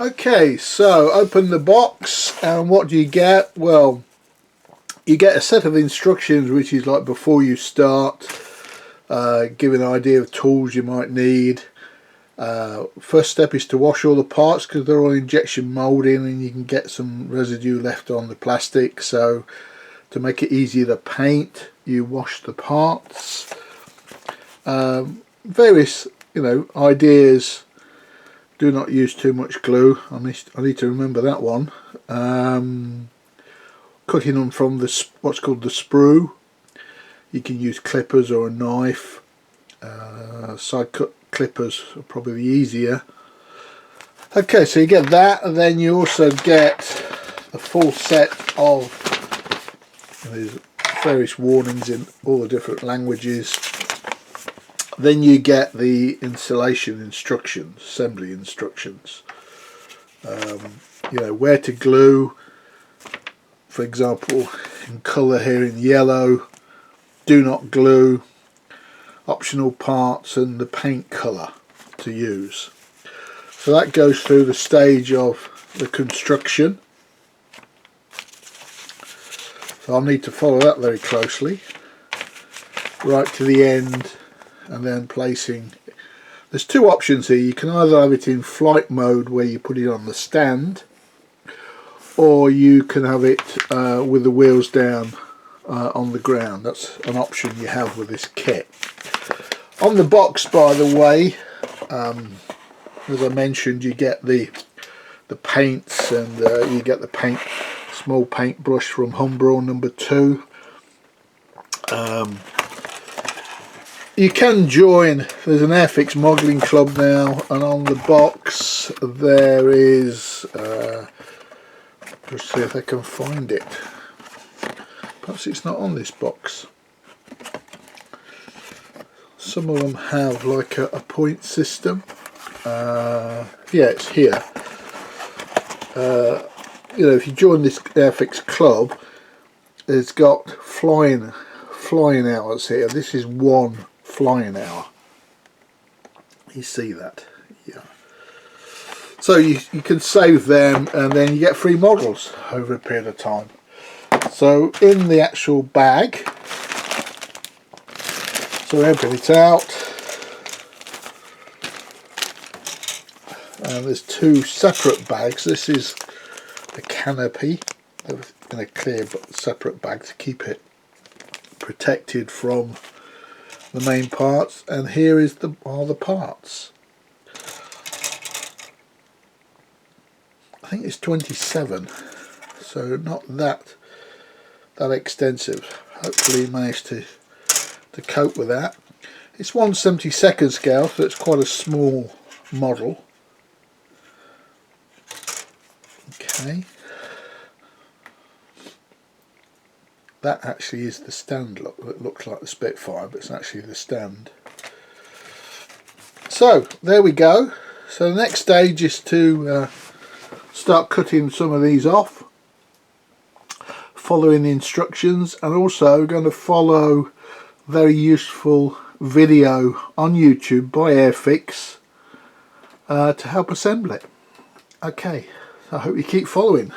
Okay, so open the box and what do you get? Well, you get a set of instructions which is like before you start, give an idea of tools you might need. First step is to wash all the parts because they're all injection molding and you can get some residue left on the plastic, so to make it easier to paint you wash the parts. Various ideas. Do not use too much glue. I need to remember that one. Cutting them from what's called the sprue. You can use clippers or a knife. Side cut clippers are probably easier. Okay, so you get that, and then you also get the full set of there's various warnings in all the different languages. Then you get the installation instructions, assembly instructions. Where to glue, for example, in colour here in yellow, do not glue, optional parts and the paint colour to use. So that goes through the stage of the construction. So I'll need to follow that very closely right to the end, and then placing. There's two options here. You can either have it in flight mode where you put it on the stand, or you can have it with the wheels down on the ground. That's an option you have with this kit. On the box, by the way, as I mentioned, you get the paints, and you get the small paintbrush from Humbrol number 2. You can join, there's an Airfix modelling club now, and on the box there is, let's see if I can find it. Perhaps it's not on this box. Some of them have like a point system. Yeah, it's here. If you join this Airfix club, it's got flying hours here. This is one flying hour. You see that? Yeah. So you can save them, and then you get free models over a period of time. So in the actual bag, so open it out, and there's two separate bags. This is the canopy in a clear but separate bag to keep it protected from the main parts, and here is are the parts. I think it's 27, so not that extensive. Hopefully managed to cope with that. It's 1/72 scale, so it's quite a small model. Okay. That actually is the stand. Look, it looks like the Spitfire, but it's actually the stand. So there we go. So the next stage is to start cutting some of these off, following the instructions, and also going to follow very useful video on YouTube by Airfix to help assemble it. Okay, so I hope you keep following.